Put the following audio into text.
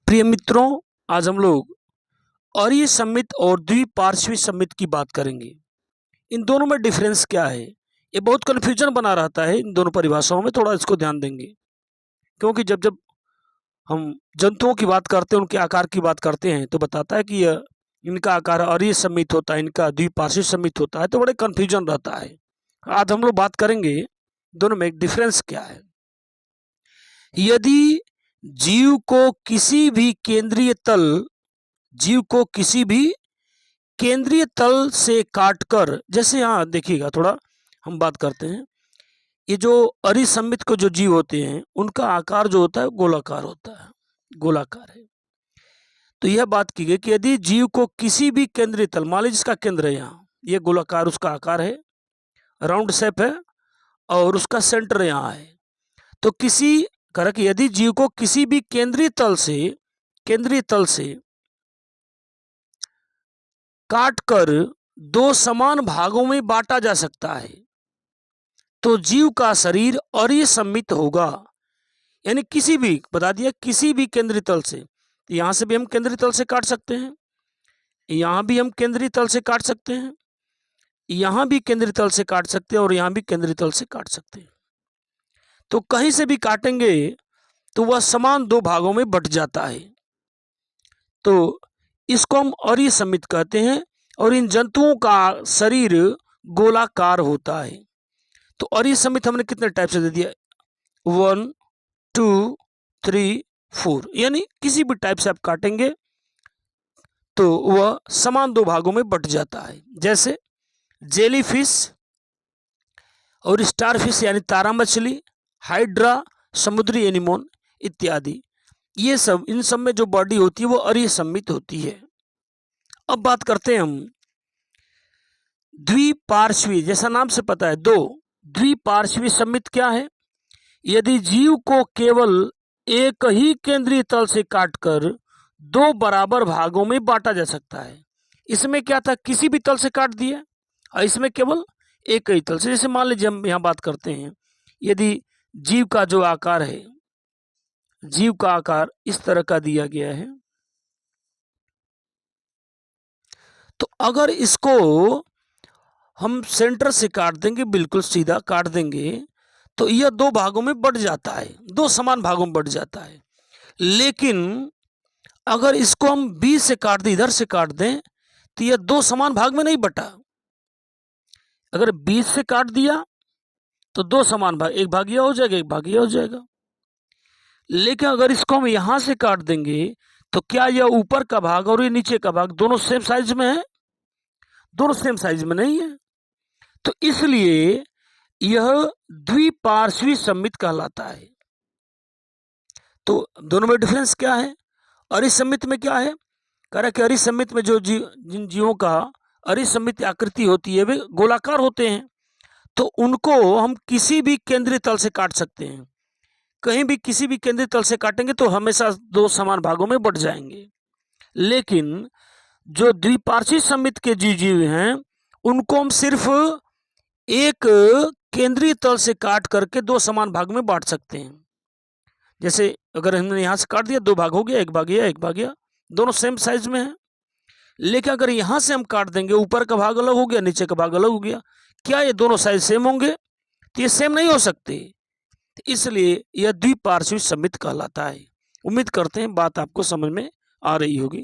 प्रिय मित्रों, आज हम लोग अरीय सममित और द्विपार्श्वी सममित की बात करेंगे। इन दोनों में डिफरेंस क्या है? ये बहुत कन्फ्यूजन बना रहता है इन दोनों परिभाषाओं में, थोड़ा इसको ध्यान देंगे। क्योंकि जब जब हम जंतुओं की बात करते हैं, उनके आकार की बात करते हैं, तो बताता है कि इनका आकार अरीय सममित होता है, इनका द्विपार्श्वी सममित होता है, तो बड़े कन्फ्यूजन रहता है। आज हम लोग बात करेंगे दोनों में डिफरेंस क्या है। यदि जीव को किसी भी केंद्रीय तल से काटकर, जैसे यहाँ देखिएगा, थोड़ा हम बात करते हैं। ये जो अरीय सममित को जो जीव होते हैं, उनका आकार जो होता है गोलाकार होता है, गोलाकार है। तो यह बात की गई कि यदि जीव को किसी भी केंद्रीय तल, मान लीजिए इसका केंद्र है यहाँ, ये गोलाकार उसका आकार है, राउंड शेप है, और उसका सेंटर यहाँ है। तो किसी कह कि यदि जीव को किसी भी केंद्रीय तल से काटकर दो समान भागों में बांटा जा सकता है, तो जीव का शरीर अरीय सममित होगा। यानी किसी भी, बता दिया, किसी भी केंद्रीय तल से। यहां से भी हम केंद्रीय तल से काट सकते हैं, यहां भी हम केंद्रीय तल से काट सकते हैं, यहां भी केंद्रीय तल से काट सकते हैं, और यहां भी केंद्रीय तल से काट सकते हैं। तो कहीं से भी काटेंगे तो वह समान दो भागों में बट जाता है। तो इसको हम अरीय सममित कहते हैं, और इन जंतुओं का शरीर गोलाकार होता है। तो अरीय सममित हमने कितने टाइप से दे दिया? 1, 2, 3, 4, यानी किसी भी टाइप से आप काटेंगे तो वह समान दो भागों में बट जाता है। जैसे जेलीफिश और स्टारफिश यानी तारा मछली, हाइड्रा समुद्री एनीमोन इत्यादि, ये सब, इन सब में जो बॉडी होती है वो अरीय सममित होती है। अब बात करते हैं हम द्विपार्श्वी। जैसा नाम से पता है, दो द्विपार्श्वी सममित क्या है? यदि जीव को केवल एक ही केंद्रीय तल से काटकर दो बराबर भागों में बांटा जा सकता है। इसमें क्या था, किसी भी तल से काट दिया, और इसमें केवल एक ही तल से। जैसे मान लीजिए हम यहाँ बात करते हैं, यदि जीव का जो आकार है, जीव का आकार इस तरह का दिया गया है, तो अगर इसको हम सेंटर से काट देंगे, बिल्कुल सीधा काट देंगे, तो यह दो भागों में बट जाता है, दो समान भागों में बट जाता है। लेकिन अगर इसको हम बीच से काट दें, इधर से काट दें, तो यह दो समान भाग में नहीं बटा। अगर बीच से काट दिया तो दो समान भाग, एक भाग यह हो जाएगा, एक भाग यह हो जाएगा। लेकिन अगर इसको हम यहां से काट देंगे, तो क्या यह ऊपर का भाग और ये नीचे का भाग दोनों सेम साइज में है? दोनों सेम साइज में नहीं है। तो इसलिए यह द्विपार्श्वी सममित कहलाता है। तो दोनों में डिफरेंस क्या है? अरीय सममित में क्या है? कह रहा कि अरीय सममित में जो जिन जीवों का अरीय सममित आकृति होती है वे गोलाकार होते हैं, तो उनको हम किसी भी केंद्रीय तल से काट सकते हैं। कहीं भी किसी भी केंद्रीय तल से काटेंगे तो हमेशा दो समान भागों में बट जाएंगे। लेकिन जो द्विपार्श्वी सममित के जीव हैं, उनको हम सिर्फ एक केंद्रीय तल से काट करके दो समान भाग में बांट सकते हैं। जैसे अगर हमने यहां से काट दिया, दो भाग हो गया, एक भाग एक भाग गया, दोनों सेम साइज में है। लेकिन अगर यहां से हम काट देंगे, ऊपर का भाग अलग हो गया, नीचे का भाग अलग हो गया, क्या ये दोनों साइज सेम होंगे? तो ये सेम नहीं हो सकते। इसलिए यह द्विपार्श्वी सममित कहलाता है। उम्मीद करते हैं बात आपको समझ में आ रही होगी।